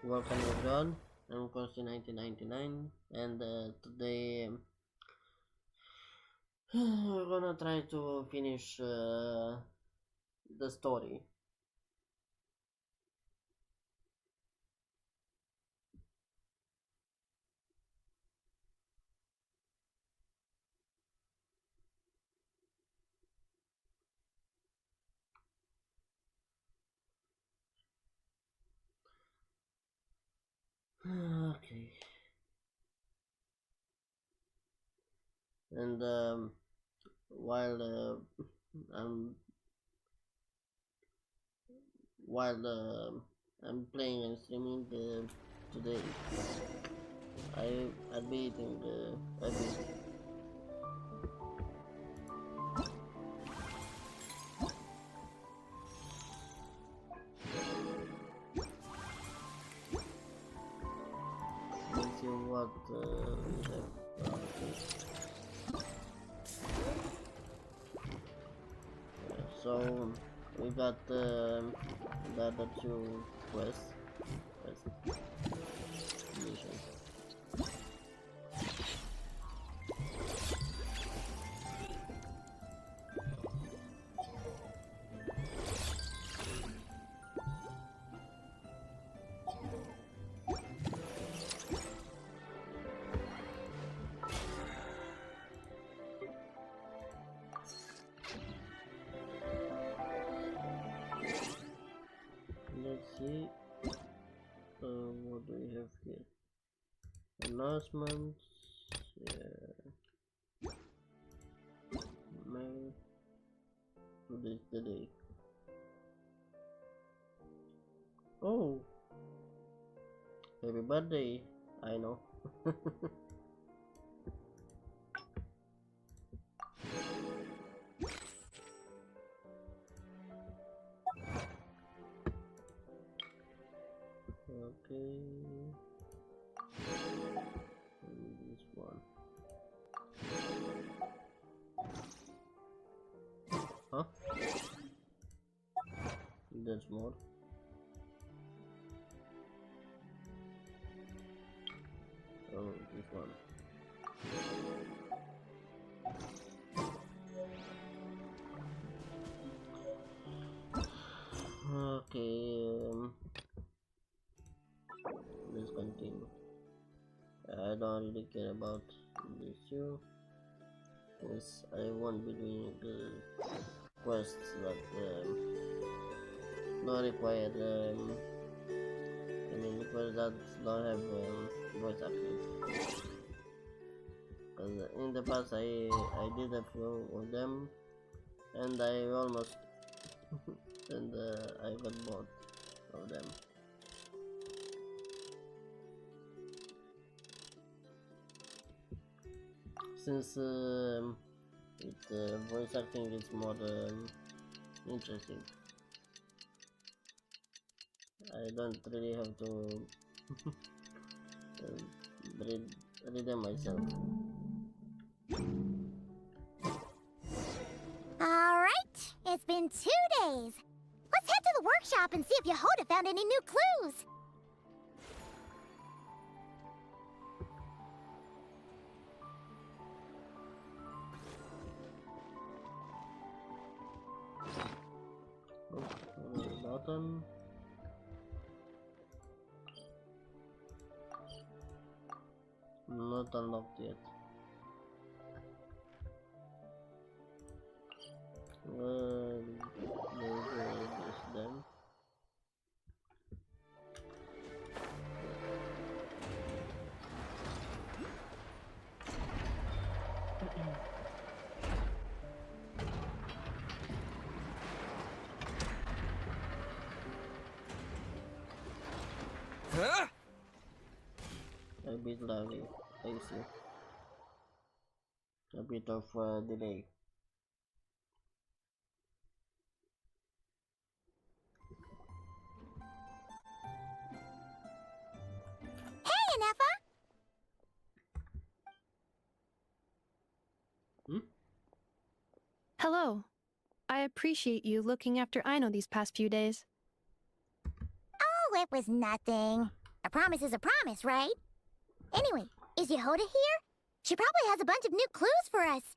Welcome everyone, I'm Costi 1999 and today we're gonna try to finish the story. Okay, and while I'm while I'm playing and streaming today, I'll be eating a bit. Let's see what we have. So we got the other two quests, missions. Let's see. What do we have here? Announcements. Yeah. Mail. Today's the day. Oh, happy birthday! I know. Okay. And this one. Huh? There's more. Oh, this one. Okay. Let's continue. I don't really care about this too. Yes, I won't be doing the quests that not required. I mean, requires that don't have voice acting. Because in the past, I did a few of them, and I almost and I got bored of them. Since voice acting is more interesting. I don't really have to read them myself. Alright, it's been 2 days. Let's head to the workshop and see if Yehoda found any new clues. Button. Not unlocked yet. This then. Huh? A bit laggy, I see. A bit of delay. Hey, Anefa! Hello. I appreciate you looking after Aino these past few days. Oh, it was nothing. A promise is a promise, right? Anyway, is Yehoda here? She probably has a bunch of new clues for us.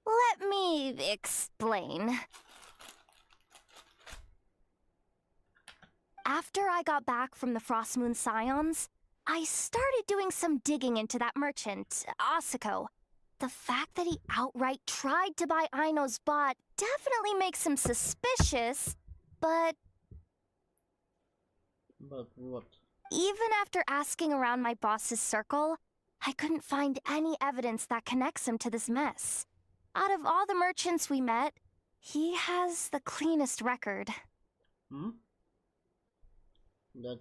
Let me explain. After I got back from the Frost Moon Scions, I started doing some digging into that merchant, Asako. The fact that he outright tried to buy Aino's bot definitely makes him suspicious, but what? even after asking around my boss's circle, I couldn't find any evidence that connects him to this mess. Out of all the merchants we met, he has the cleanest record. That's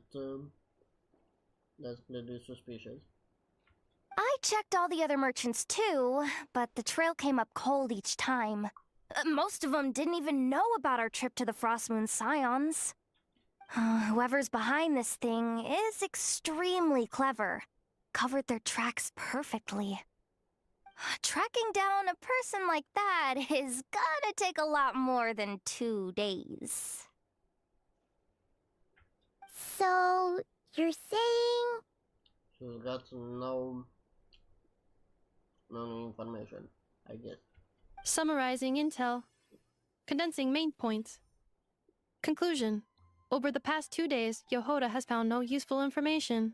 clearly suspicious. I checked all the other merchants too, but the trail came up cold each time. Most of them didn't even know about our trip to the Frost Moon Scions. Whoever's behind this thing is extremely clever. Covered their tracks perfectly. Tracking down a person like that is gonna take a lot more than 2 days. So, you're saying... She's got no information, I guess. Summarizing intel. Condensing main points. Conclusion. Over the past 2 days, Yehoda has found no useful information.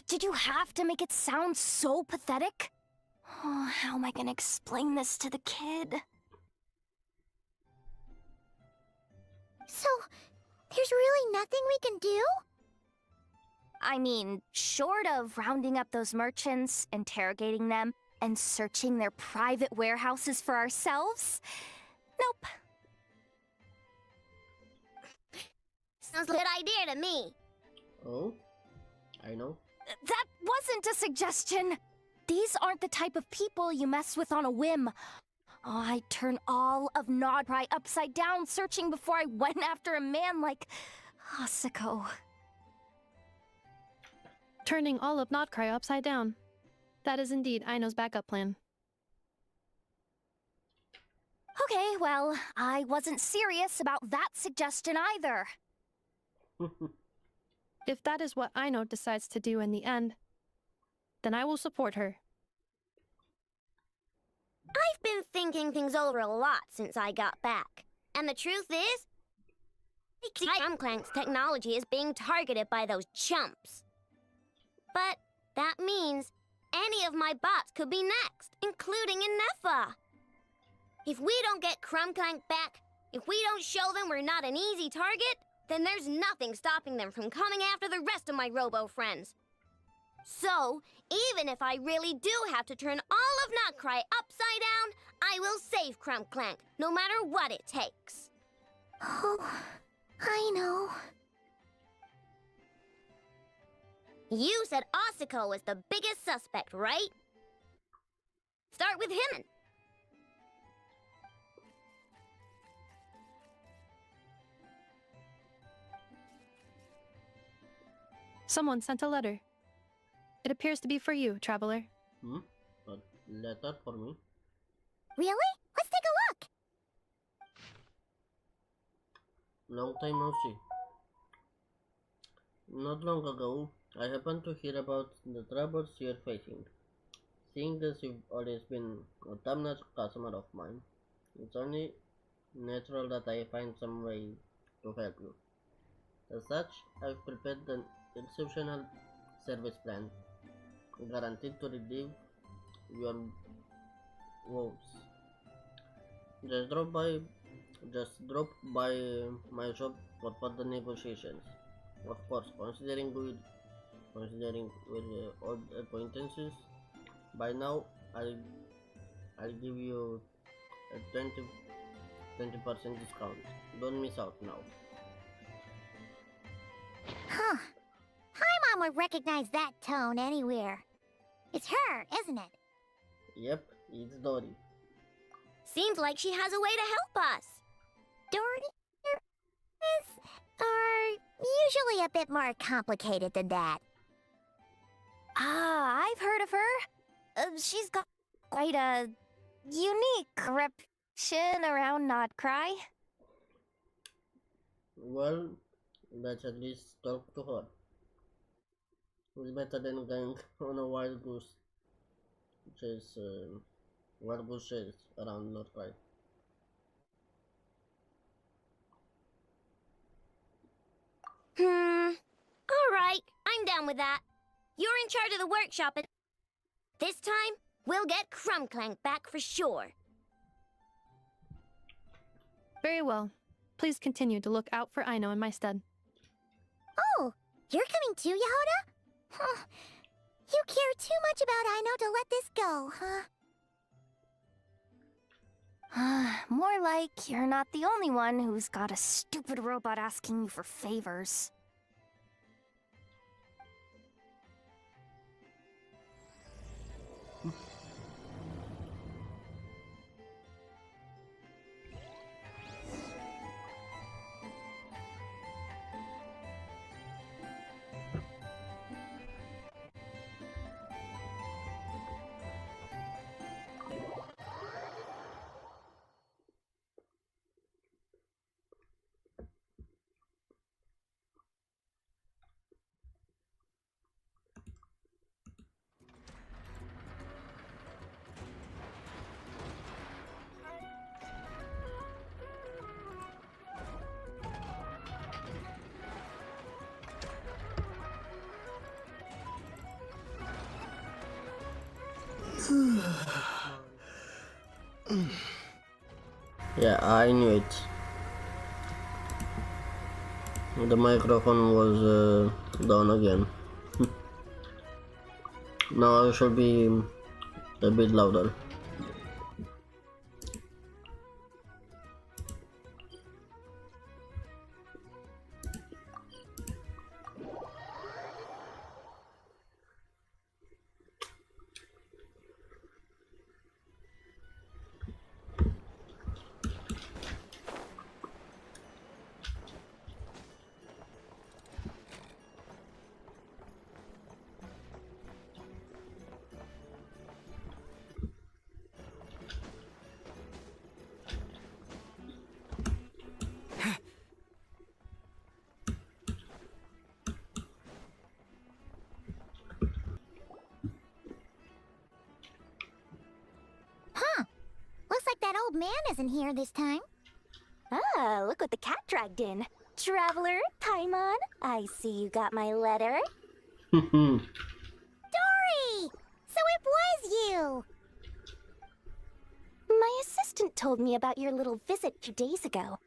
Did you have to make it sound so pathetic? Oh, how am I gonna explain this to the kid? So, there's really nothing we can do? I mean, short of rounding up those merchants, interrogating them, and searching their private warehouses for ourselves? Nope. Sounds like a good idea to me. Oh, I know. That wasn't a suggestion. These aren't the type of people you mess with on a whim. Oh, I'd turn all of Nod Krai upside down searching before I went after a man like Asako. Turning all of Nod Krai upside down. That is indeed Aino's backup plan. Okay, well, I wasn't serious about that suggestion either. If that is what Aino decides to do in the end, then I will support her. I've been thinking things over a lot since I got back. And the truth is, Clank's technology is being targeted by those chumps. But that means any of my bots could be next, including Inefa. If we don't get Clank back, if we don't show them we're not an easy target, then there's nothing stopping them from coming after the rest of my robo friends. So, even if I really do have to turn all of Nod Krai upside down, I will save Clank, no matter what it takes. Oh, I know. You said Asako was the biggest suspect, right? Start with him. Someone sent a letter. It appears to be for you, traveler. A letter for me? Really? Let's take a look. Long time no see. Not long ago, I happened to hear about the troubles you're facing. Seeing as you've always been a top-notch customer of mine, it's only natural that I find some way to help you. As such, I've prepared an exceptional service plan, guaranteed to relieve your woes. Just drop by my shop for further negotiations. Of course, considering we're old acquaintances, by now I'll give you a 20% discount. Don't miss out now. Huh. Hi, Mom would recognize that tone anywhere. It's her, isn't it? Yep, it's Dory. Seems like she has a way to help us. Dory are usually a bit more complicated than that. Ah, I've heard of her. She's got quite a unique reputation around Nod Krai. Well, let's at least talk to her. It's better than going on a wild goose chase around Nod Krai. Alright, I'm down with that. You're in charge of the workshop, and this time, we'll get Clank back for sure. Very well. Please continue to look out for Aino in my stead. Oh, you're coming too, Yehoda? Huh. You care too much about Aino to let this go, huh? More like you're not the only one who's got a stupid robot asking you for favors. Yeah, I knew it. The microphone was down again. Now I should be a bit louder. Looks like that old man isn't here this time. Ah, look what the cat dragged in. Traveler, Paimon, I see you got my letter. Dory! So it was you! My assistant told me about your little visit 2 days ago.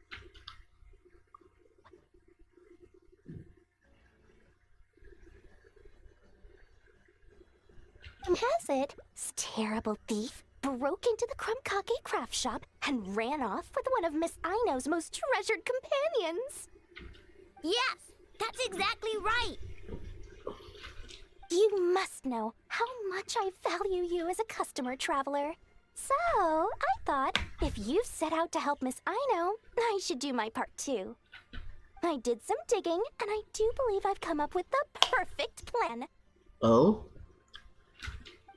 Has it? This terrible thief broke into the Krumkake craft shop and ran off with one of Miss Aino's most treasured companions. Yes, that's exactly right. You must know how much I value you as a customer, Traveler. So, I thought, if you set out to help Miss Aino, I should do my part too. I did some digging, and I do believe I've come up with the perfect plan. Oh?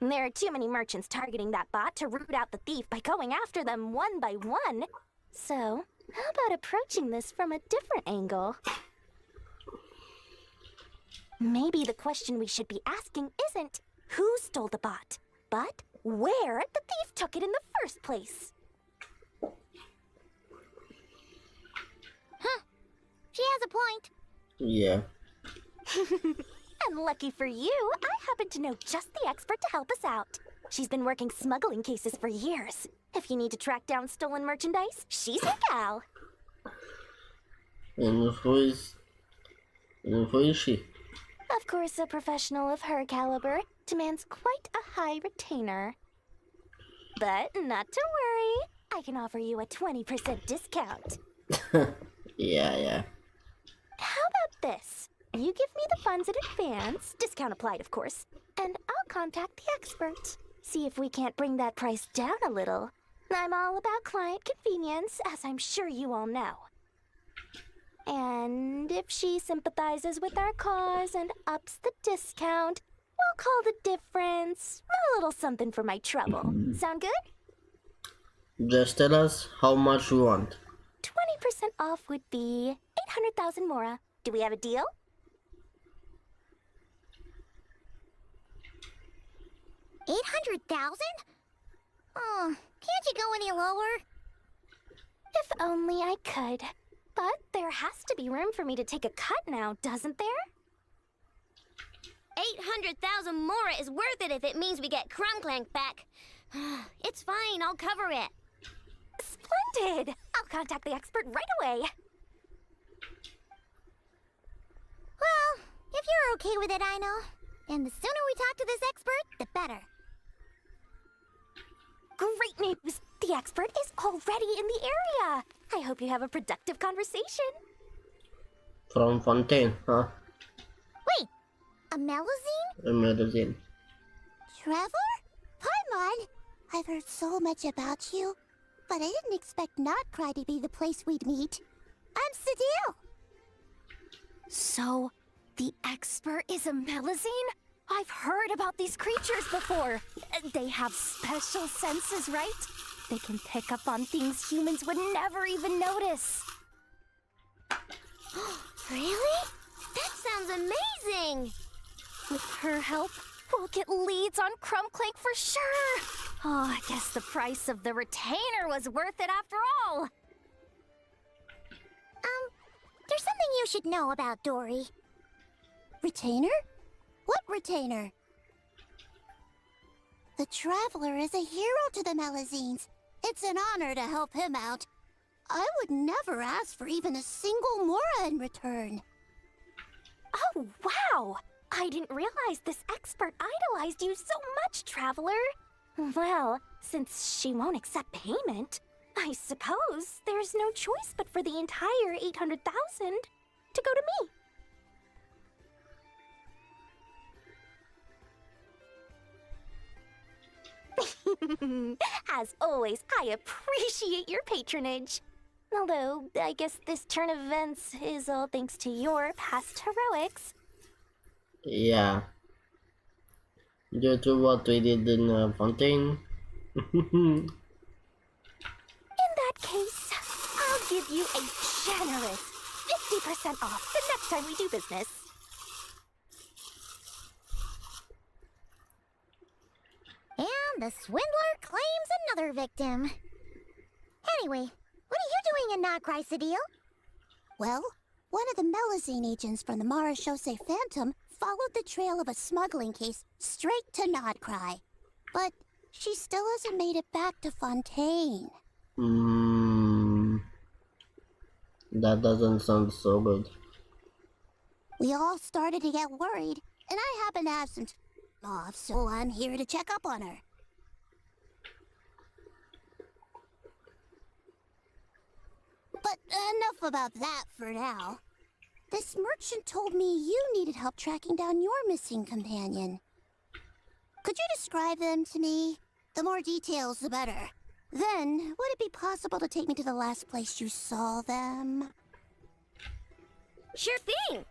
There are too many merchants targeting that bot to root out the thief by going after them one by one. So, how about approaching this from a different angle? Maybe the question we should be asking isn't who stole the bot, but where the thief took it in the first place. Huh. She has a point. Yeah. And lucky for you, I happen to know just the expert to help us out. She's been working smuggling cases for years. If you need to track down stolen merchandise, she's your gal. And who is she? Of course, a professional of her caliber demands quite a high retainer. But not to worry, I can offer you a 20% discount. Yeah. How about this? You give me the funds in advance, discount applied of course, and I'll contact the expert. See if we can't bring that price down a little. I'm all about client convenience, as I'm sure you all know. And if she sympathizes with our cause and ups the discount, we'll call the difference a little something for my trouble. Sound good? Just tell us how much you want. 20% off would be 800,000 mora. Do we have a deal? 800,000? Oh, can't you go any lower? If only I could. But there has to be room for me to take a cut now, doesn't there? 800,000 mora is worth it if it means we get Krumklank back. It's fine, I'll cover it. Splendid! I'll contact the expert right away. Well, if you're okay with it, I know. And the sooner we talk to this expert, the better. Great news! The expert is already in the area. I hope you have a productive conversation. From Fontaine, huh? Wait, a Melusine? A magazine. Traveler? Paimon, I've heard so much about you, but I didn't expect Nod Krai to be the place we'd meet. I'm Sadil. So, the expert is a Melusine? I've heard about these creatures before. They have special senses, right? They can pick up on things humans would never even notice. Really? That sounds amazing! With her help, we'll get leads on Krumklank for sure. Oh, I guess the price of the retainer was worth it after all. There's something you should know about Dory. Retainer? What retainer? The Traveler is a hero to the Melusines. It's an honor to help him out. I would never ask for even a single mora in return. Oh, wow! I didn't realize this expert idolized you so much, Traveler. Well, since she won't accept payment, I suppose there's no choice but for the entire 800,000 to go to me. As always, I appreciate your patronage. Although, I guess this turn of events is all thanks to your past heroics. Yeah, due to what we did in Fontaine. In that case, I'll give you a generous 50% off the next time we do business. And the swindler claims another victim. Anyway, what are you doing in Nod Krai, Sadil? Well, one of the Melazine agents from the Marechaussee Phantom followed the trail of a smuggling case straight to Nod Krai. But she still hasn't made it back to Fontaine. That doesn't sound so good. We all started to get worried, and I happen to have some off, so I'm here to check up on her. But enough about that for now. This merchant told me you needed help tracking down your missing companion. Could you describe them to me? The more details, the better. Then, would it be possible to take me to the last place you saw them? Sure thing!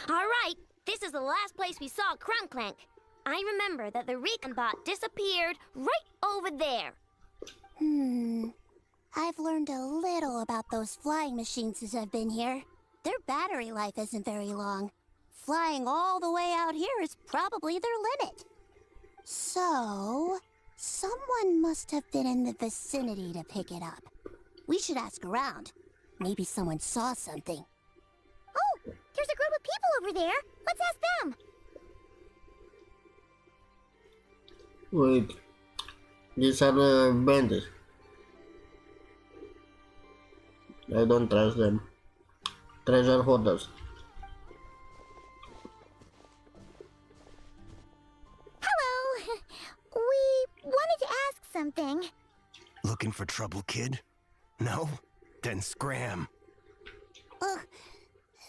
Alright, this is the last place we saw Crunklank. I remember that the recon bot disappeared right over there. I've learned a little about those flying machines since I've been here. Their battery life isn't very long. Flying all the way out here is probably their limit. So, someone must have been in the vicinity to pick it up. We should ask around. Maybe someone saw something. Oh, there's a group of people over there. Let's ask them. Wait, these are the bandits. I don't trust them. Treasure hoarders. Hello. We wanted to ask something. Looking for trouble, kid? No? Then scram. Ugh,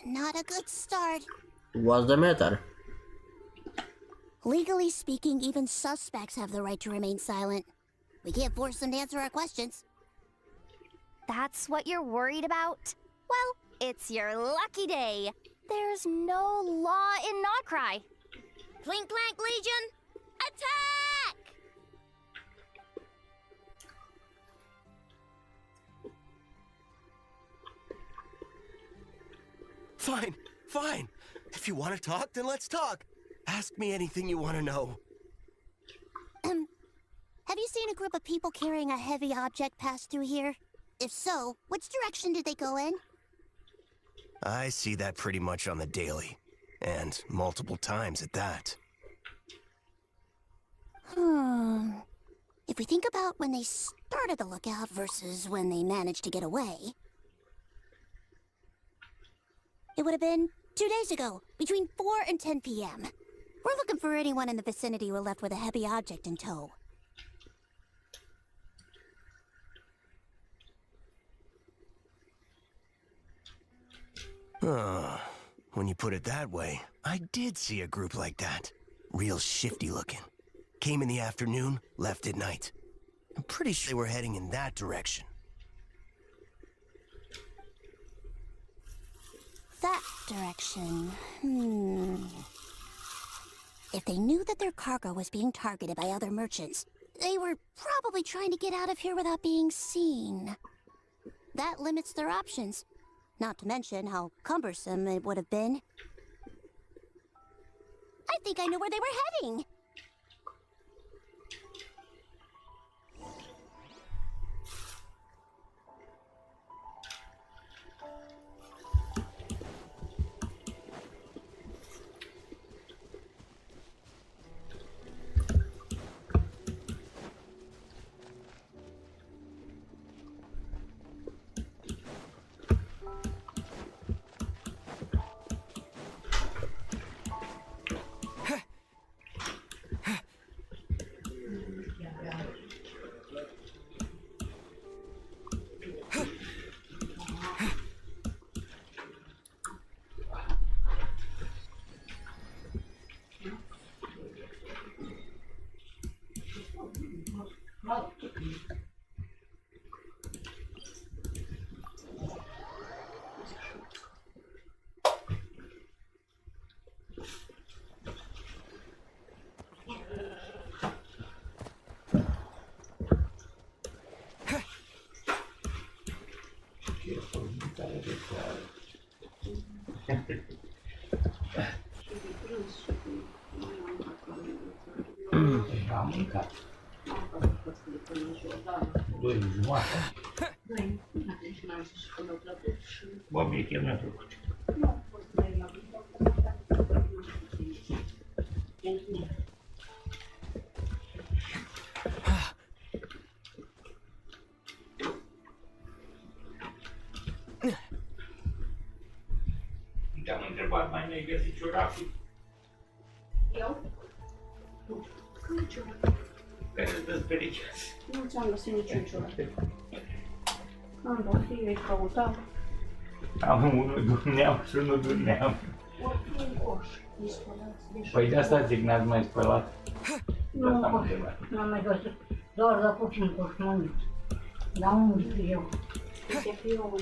not a good start. What's the matter? Legally speaking, even suspects have the right to remain silent. We can't force them to answer our questions. That's what you're worried about? Well, it's your lucky day. There's no law in Nod Krai. Clink Clank Legion, attack! Fine, fine. If you want to talk, then let's talk. Ask me anything you want to know. Have you seen a group of people carrying a heavy object pass through here? If so, which direction did they go in? I see that pretty much on the daily. And multiple times at that. If we think about when they started the lookout versus when they managed to get away, it would have been 2 days ago, between 4 and 10 p.m. We're looking for anyone in the vicinity who left with a heavy object in tow. When you put it that way, I did see a group like that. Real shifty looking. Came in the afternoon, left at night. I'm pretty sure they were heading in that direction. that direction. If they knew that their cargo was being targeted by other merchants, they were probably trying to get out of here without being seen. That limits their options. Not to mention how cumbersome it would have been. I think I know where they were heading. Am mâncat. 2 jumate. Obiectiv mi-a făcut. Te-am întrebat, mai ne-ai găsit ciorapii? Eu? Cum ciorap? Care îți dă sperichează? Nu ți-am găsit niciun ciorap. Am dat fie, căutam. Am unul de neam și unul de neam. Un coș. Dispălați. Păi de asta zic, n-ați mai spălat? Nu, un coș. N-am mai găsit. Doar la puțin coș, nu mult. La unul eu. Să fie un...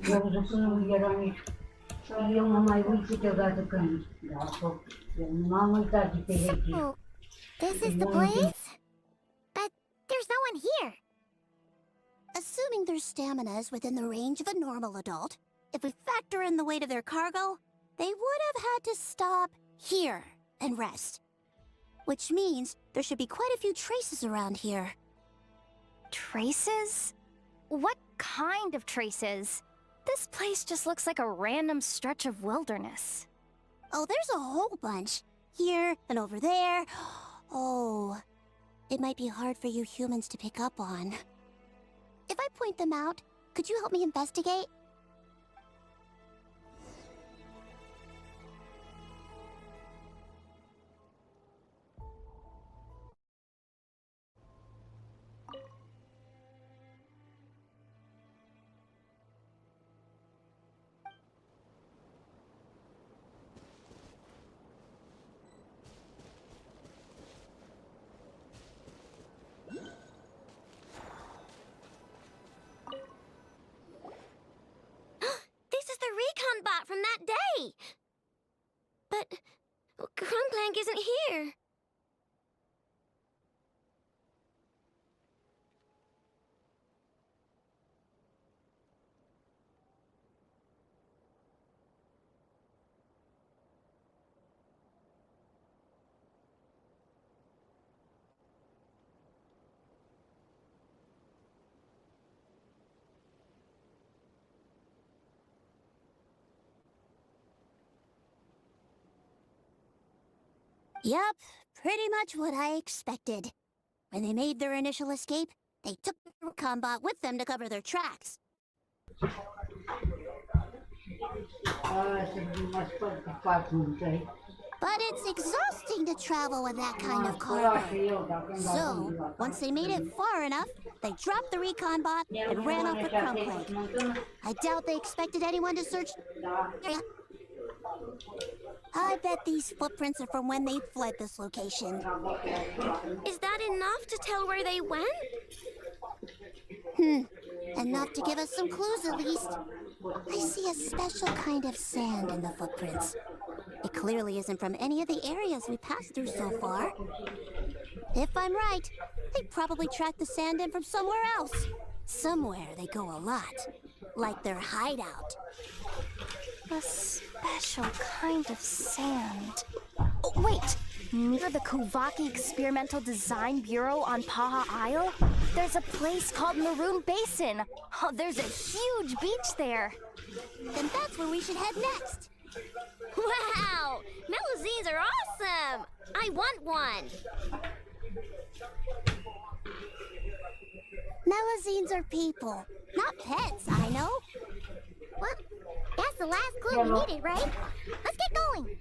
Eu zic că nu era nici. Și eu m-am mai uit câteodată când... Da, eu nu m-am uitat de perechi. Oh, this is the place? But there's no one here. Assuming their stamina is within the range of a normal adult, if we factor in the weight of their cargo, they would have had to stop here and rest. Which means there should be quite a few traces around here. Traces? What kind of traces? This place just looks like a random stretch of wilderness. Oh, there's a whole bunch. Here and over there. Oh, it might be hard for you humans to pick up on. If I point them out, could you help me investigate? This is the recon bot from that day! But Crumblank isn't here. Yep, pretty much what I expected. When they made their initial escape, they took the recon bot with them to cover their tracks. But it's exhausting to travel with that kind of cargo. So, once they made it far enough, they dropped the recon bot and ran off with Crumblank. I doubt they expected anyone to search. I bet these footprints are from when they fled this location. Is that enough to tell where they went? Enough to give us some clues at least. I see a special kind of sand in the footprints. It clearly isn't from any of the areas we passed through so far. If I'm right, they probably tracked the sand in from somewhere else. Somewhere they go a lot. Like their hideout. A special kind of sand. Oh, wait! Near the Kuvaki Experimental Design Bureau on Paha Isle, there's a place called Maroon Basin. Oh, there's a huge beach there. Then that's where we should head next. Wow! Melusines are awesome! I want one! Melusines are people, not pets, I know. Well, that's the last clue we needed, right? Let's get going.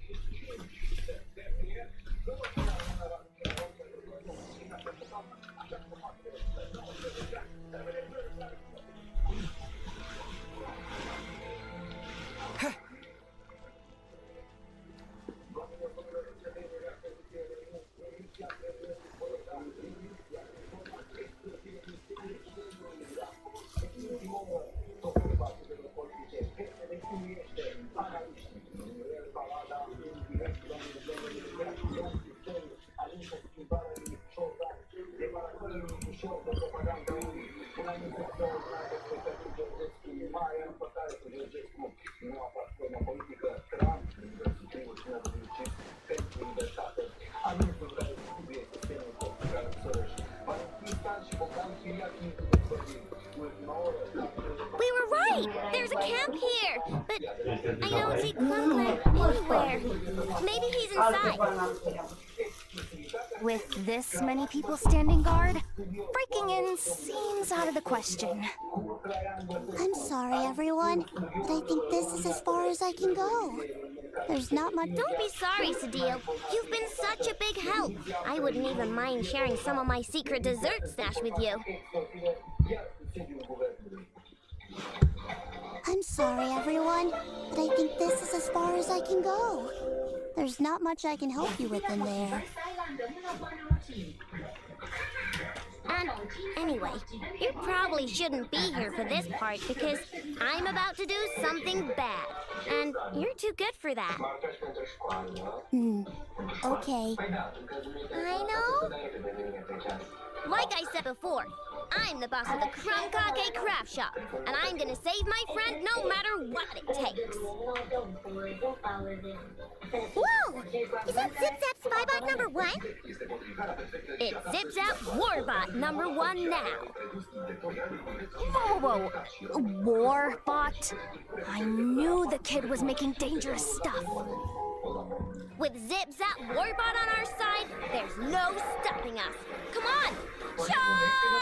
We were right! There's a camp here! But I don't see Clunkland anywhere. Maybe he's inside. With this many people standing guard, breaking in seems out of the question. I'm sorry, everyone, but I think this is as far as I can go. There's not much. Don't be sorry, Sadio. You've been such a big help. I wouldn't even mind sharing some of my secret dessert stash with you. I'm sorry, everyone, but I think this is as far as I can go. There's not much I can help you with in there. And anyway, you probably shouldn't be here for this part because I'm about to do something bad. And you're too good for that. Okay. I know. Like I said before, I'm the boss of the Krumkake Craft Shop, and I'm gonna save my friend no matter what it takes. Whoa! Is that Zip Zap Spybot number 1? It's Zip Zap Warbot number 1 now. Whoa! Warbot? I knew the kid was making dangerous stuff. With Zip Zap Warbot on our side, there's no stopping us. Come on! Charge!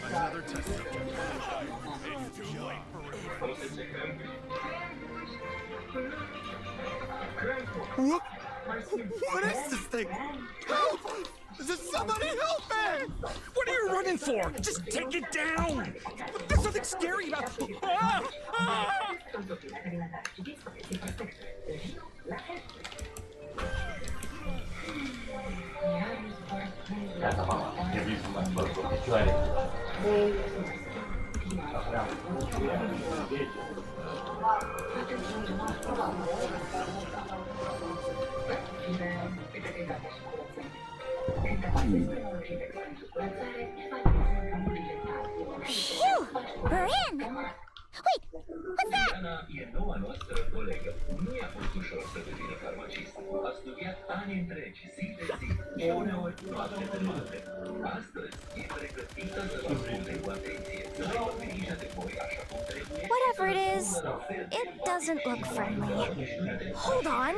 Another test subject. It's too late for What is this thing? Help! Somebody help me! What are you running for? Just take it down! There's nothing scary about it. Ah! Ah! Phew! We're in! Wait! What's that? E noua noastră colegă. Nu i-a fost ușor să devină farmacist. A studiat ani întregi, zi de zi, și uneori noapte de noapte. Astăzi e pregătită să vă asculte cu atenție, să aibă grijă de voi așa cum trebuie. Whatever it is, it doesn't look friendly. Hold on.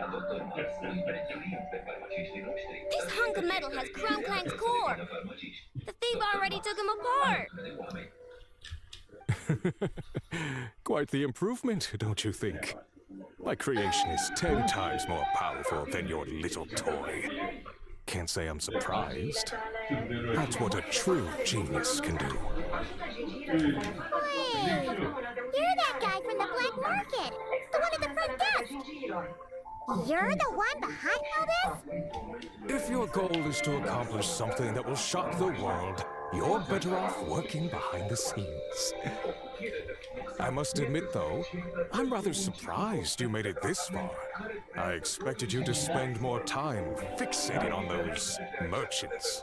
La Dr. Mars îi prețuim pe farmaciștii noștri. This hunk of metal has Krumklang's core. The thief already took him apart. De oameni. Quite the improvement, don't you think? My creation is 10 times more powerful than your little toy. Can't say I'm surprised. That's what a true genius can do. Wait! You're that guy from the black market! The one at the front desk! You're the one behind all this? If your goal is to accomplish something that will shock the world, you're better off working behind the scenes. I must admit, though, I'm rather surprised you made it this far. I expected you to spend more time fixated on those merchants.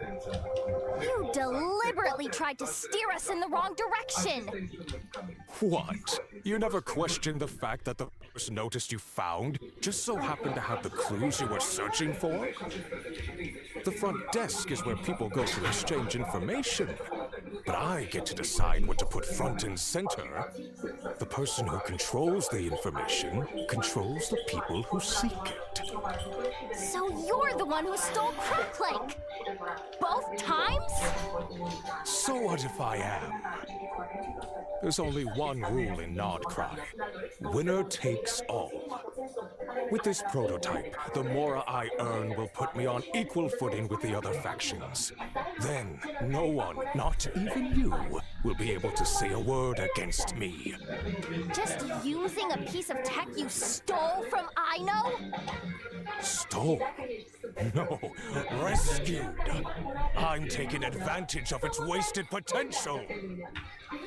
You deliberately tried to steer us in the wrong direction! What? You never questioned the fact that the first notice you found just so happened to have the clues you were searching for? The front desk is where people go to exchange information. But I get to decide what to put front and center. The person who controls the information controls the people who seek it. So you're the one who stole Crumclank! Both times? So what if I am? There's only one rule in Nod Krai. Winner takes all. With this prototype, the more I earn will put me on equal footing with the other factions. Then, no one, not even you, will be able to say a word against me. Just using a piece of tech you stole from Aino? Stole? No, rescued. I'm taking advantage of its wasted potential.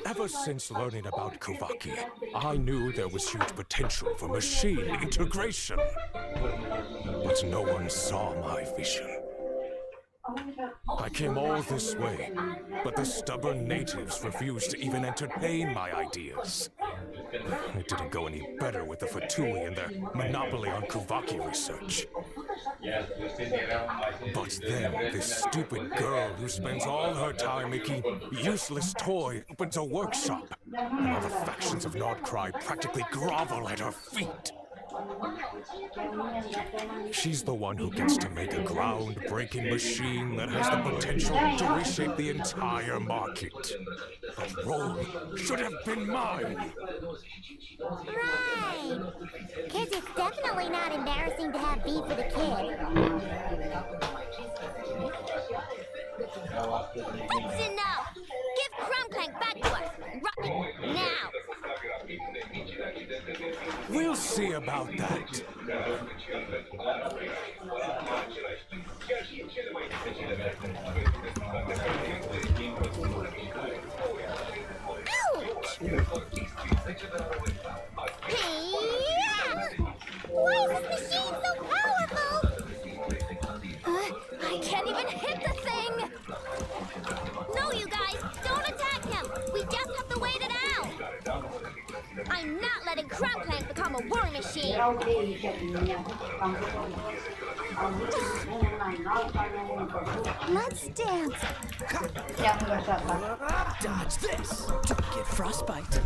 Ever since learning about Kuvaki, I knew there was huge potential for machine integration. But no one saw my vision. I came all this way, but the stubborn natives refused to even entertain my ideas. It didn't go any better with the Fatui and their monopoly on Kuvaki research. But then, this stupid girl who spends all her time making useless toy opens a workshop, and all the factions of Nod Krai practically grovel at her feet. She's the one who gets to make a groundbreaking machine that has the potential to reshape the entire market. The role should have been mine. Right! Kids, it's definitely not embarrassing to have beef with a kid. That's enough! Give Crumclank back to us! Right now! We'll see about that. Ouch! Why is this machine so powerful? I can't even hit the thing! No, you guys! Don't attack him! We just have to wait it out! I'm not letting Crumclank become a war machine! Let's dance. Dodge this! Don't get frostbite.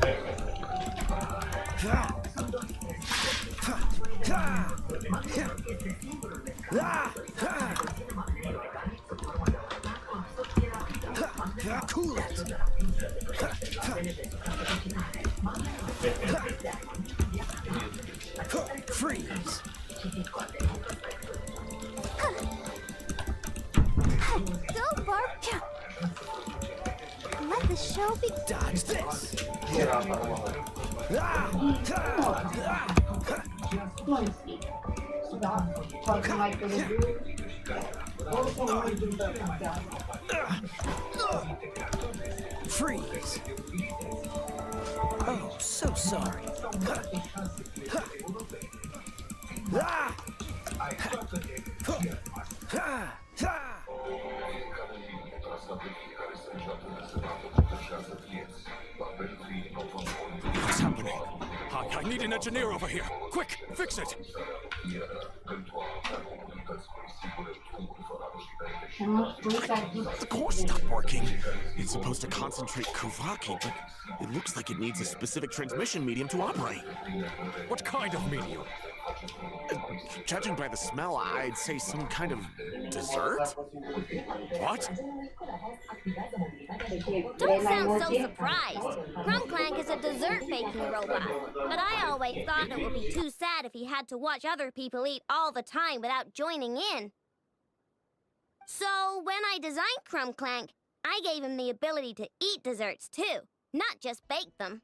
Cool it! Freeze! Go, Barb. Let the show be. Dodge this! Freeze! Oh, so sorry. What's happening? I need an engineer over here. Quick, fix it! The core stopped working. It's supposed to concentrate Kuvaki, but it looks like it needs a specific transmission medium to operate. What kind of medium? Judging by the smell, I'd say some kind of dessert? What? Don't sound so surprised. Crumbclank is a dessert baking robot. But I always thought it would be too sad if he had to watch other people eat all the time without joining in. So when I designed Crumbclank, I gave him the ability to eat desserts too, not just bake them.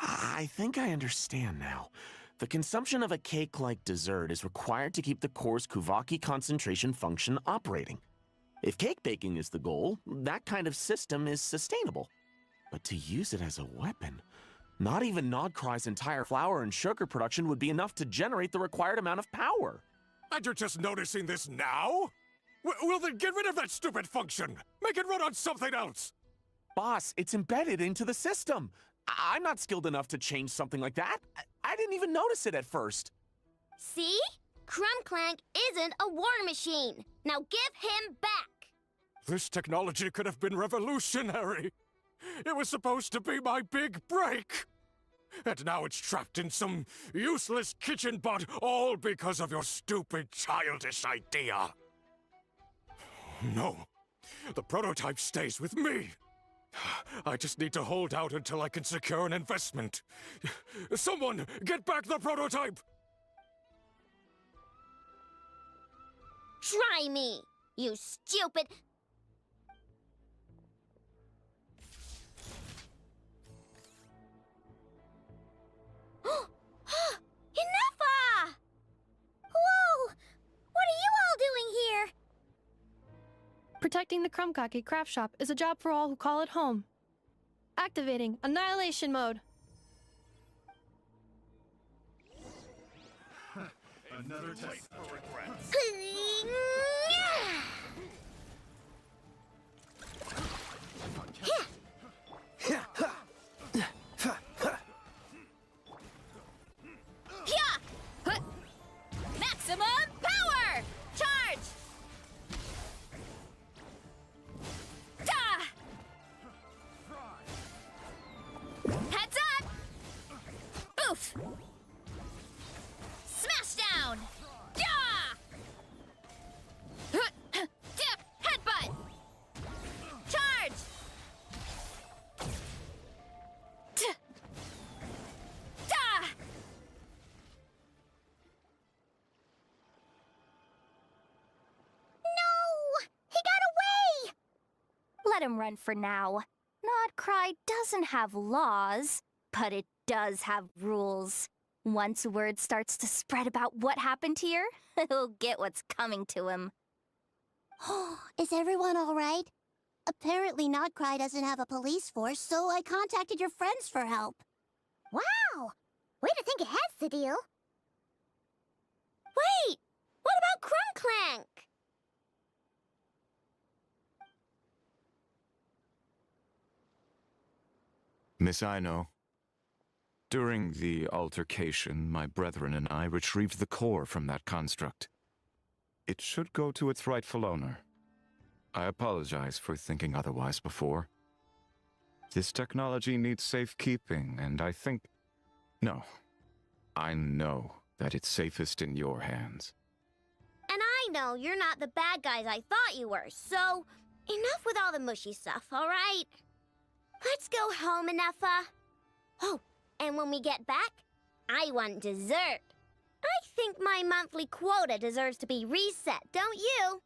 I think I understand now. The consumption of a cake-like dessert is required to keep the core's Kuvaki concentration function operating. If cake baking is the goal, that kind of system is sustainable. But to use it as a weapon, not even Nod Krai's entire flour and sugar production would be enough to generate the required amount of power. And you're just noticing this now? Well then get rid of that stupid function! Make it run on something else! Boss, it's embedded into the system. I'm not skilled enough to change something like that. I didn't even notice it at first. See? Crumbclank isn't a war machine. Now give him back! This technology could have been revolutionary. It was supposed to be my big break. And now it's trapped in some useless kitchen bot, all because of your stupid, childish idea. No, the prototype stays with me. I just need to hold out until I can secure an investment. Someone, get back the prototype! Try me, you stupid... Enough! Whoa! What are you all doing here? Protecting the Krumkake craft shop is a job for all who call it home. Activating Annihilation Mode. Another test for regrets. Maximum power! Charge! Heads up! Boof! Smash down! Headbutt! Charge! No! He got away! Let him run for now. Nod Krai doesn't have laws, but it does have rules. Once word starts to spread about what happened here, he'll get what's coming to him. Is everyone all right? Apparently Nod Krai doesn't have a police force, so I contacted your friends for help. Wow! Way to think ahead, Sadil. Wait! What about Crumbclank? Miss Aino, during the altercation, my brethren and I retrieved the core from that construct. It should go to its rightful owner. I apologize for thinking otherwise before. This technology needs safekeeping, and I think... No. I know that it's safest in your hands. And I know you're not the bad guys I thought you were, so enough with all the mushy stuff, all right? Let's go home, Enougha. Oh, and when we get back, I want dessert. I think my monthly quota deserves to be reset, don't you?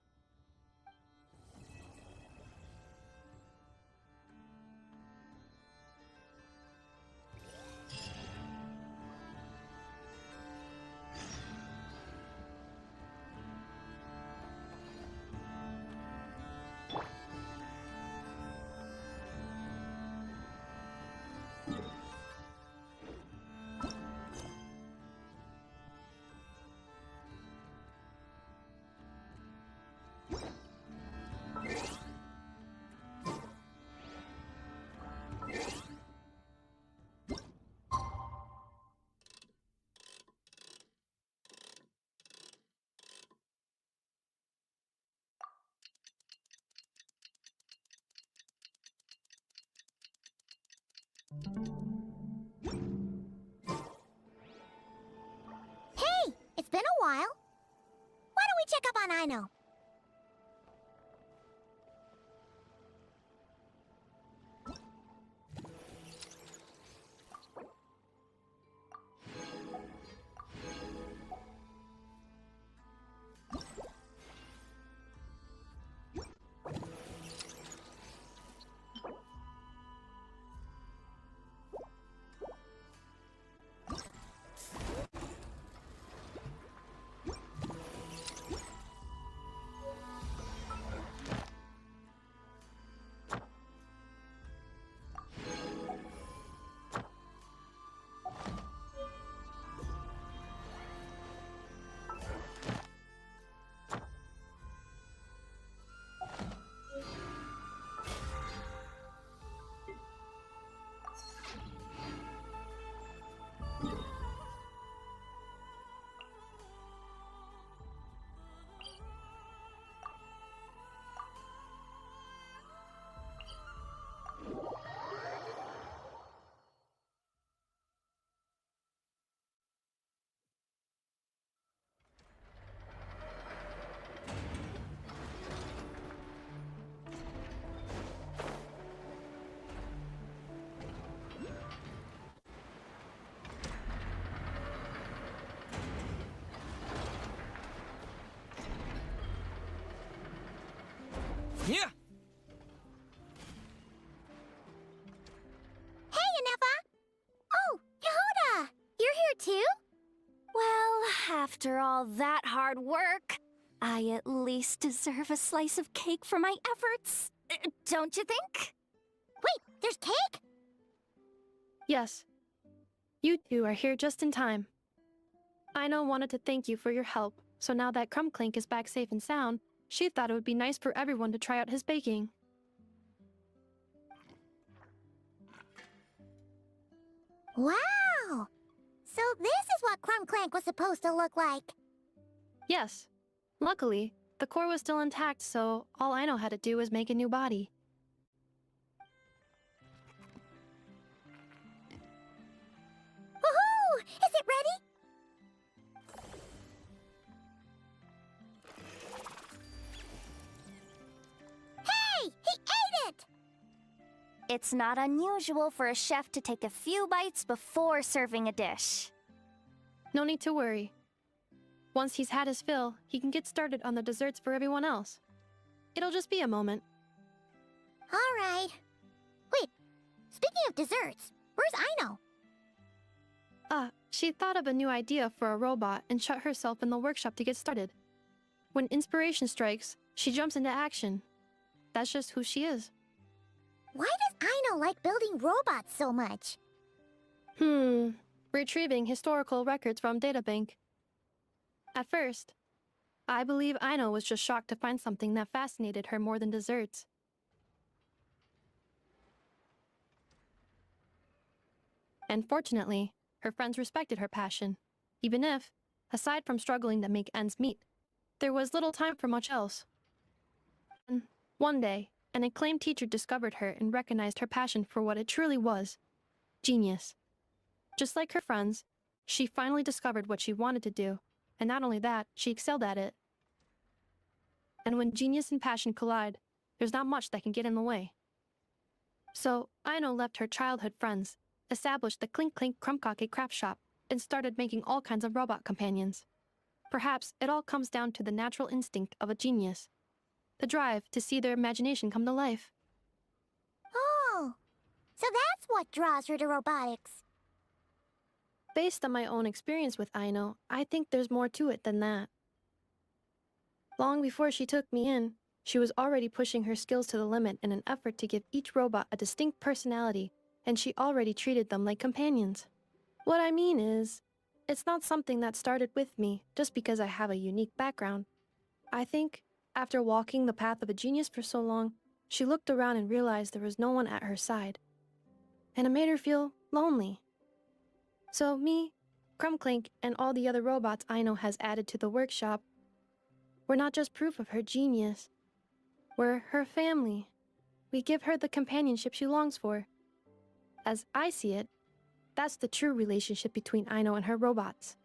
while. Why don't we check up on Aino? Yeah. Hey, Anefa! Oh, Yehuda! You're here too? Well, after all that hard work, I at least deserve a slice of cake for my efforts. Don't you think? Wait, there's cake? Yes. You two are here just in time. Aino wanted to thank you for your help, so now that Crumbclink is back safe and sound, she thought it would be nice for everyone to try out his baking. Wow! So this is what Crumbclank was supposed to look like. Yes. Luckily, the core was still intact, so all Aino had to do was make a new body. Woohoo! Is it ready? Hey! He ate it! It's not unusual for a chef to take a few bites before serving a dish. No need to worry. Once he's had his fill, he can get started on the desserts for everyone else. It'll just be a moment. All right. Wait, speaking of desserts, where's Aino? She thought of a new idea for a robot and shut herself in the workshop to get started. When inspiration strikes, she jumps into action. That's just who she is. Why does Aino like building robots so much? Retrieving historical records from databank. At first, I believe Aino was just shocked to find something that fascinated her more than desserts. And fortunately, her friends respected her passion, even if, aside from struggling to make ends meet, there was little time for much else. And one day, an acclaimed teacher discovered her and recognized her passion for what it truly was: genius. Just like her friends, she finally discovered what she wanted to do, and not only that, she excelled at it. And when genius and passion collide, there's not much that can get in the way. So, Aino left her childhood friends, established the Clink Clink Crumbkake craft shop, and started making all kinds of robot companions. Perhaps it all comes down to the natural instinct of a genius, the drive to see their imagination come to life. Oh, so that's what draws her to robotics. Based on my own experience with Aino, I think there's more to it than that. Long before she took me in, she was already pushing her skills to the limit in an effort to give each robot a distinct personality, and she already treated them like companions. What I mean is, it's not something that started with me just because I have a unique background. I think, after walking the path of a genius for so long, she looked around and realized there was no one at her side. And it made her feel lonely. So me, Crumbclink, and all the other robots Aino has added to the workshop, we're not just proof of her genius. We're her family. We give her the companionship she longs for. As I see it, that's the true relationship between Aino and her robots.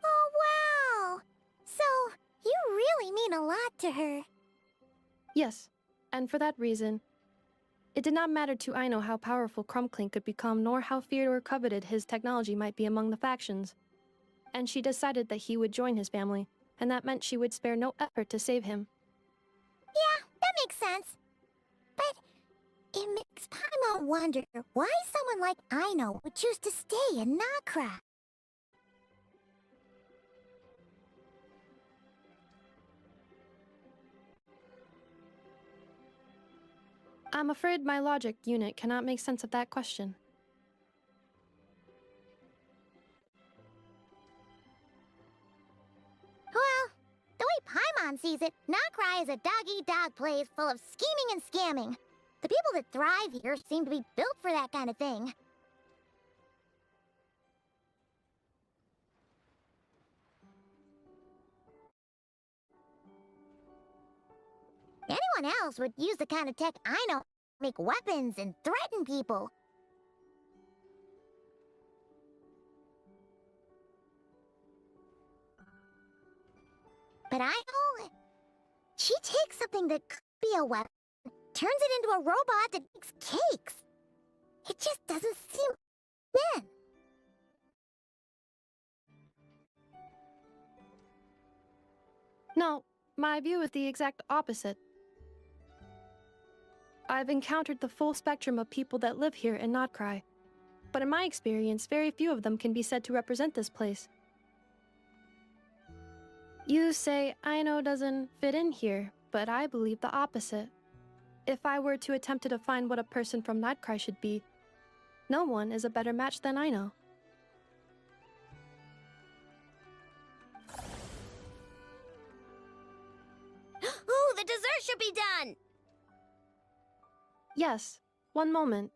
Oh, mean a lot to her. Yes, and for that reason, it did not matter to Aino how powerful Crumbclink could become, nor how feared or coveted his technology might be among the factions. And she decided that he would join his family, and that meant she would spare no effort to save him. Yeah, that makes sense. But it makes Paimon wonder why someone like Aino would choose to stay in Nod Krai. I'm afraid my logic unit cannot make sense of that question. Well, the way Paimon sees it, Nod Krai is a dog-eat-dog place full of scheming and scamming. The people that thrive here seem to be built for that kind of thing. Anyone else would use the kind of tech I know, make weapons and threaten people. But I know she takes something that could be a weapon, turns it into a robot that makes cakes. It just doesn't seem then. No, my view is the exact opposite. I've encountered the full spectrum of people that live here in Nod Krai, but in my experience, very few of them can be said to represent this place. You say Aino doesn't fit in here, but I believe the opposite. If I were to attempt to define what a person from Nod Krai should be, no one is a better match than Aino. Ooh, the dessert should be done! Yes, one moment.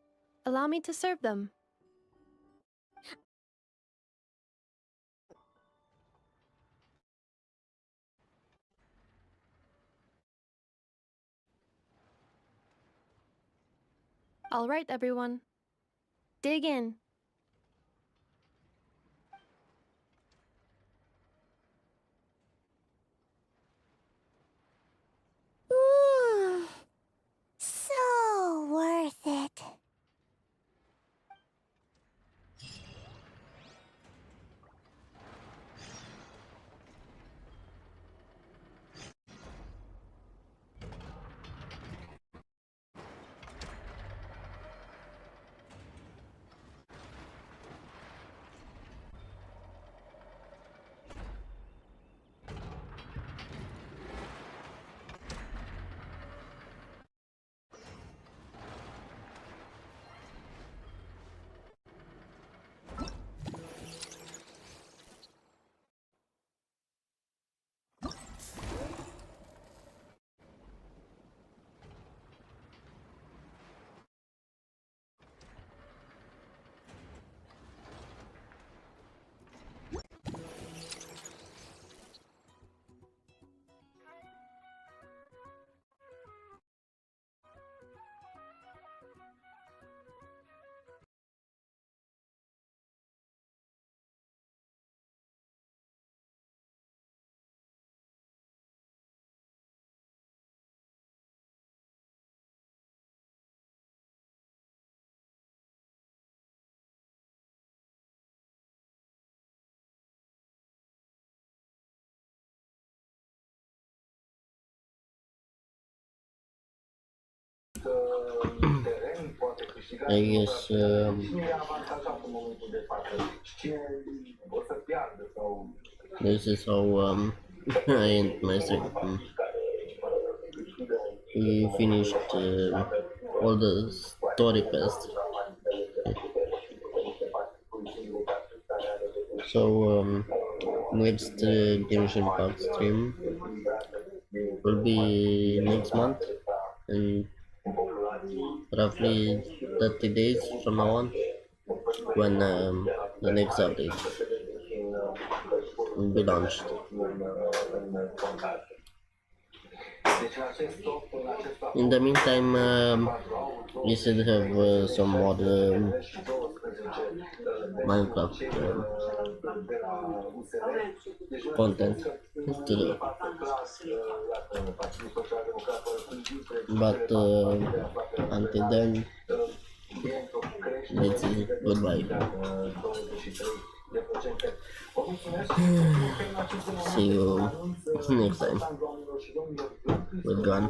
Allow me to serve them. All right, everyone. Dig in. So worth it. I guess this is how I end my stream. We finished all the story quests. So next Genshin Impact stream will be next month, and roughly 30 days from now on, when the next update will be launched. In the meantime, we should have some more Minecraft content to do. But until then, let's say goodbye. See you next time with Gun.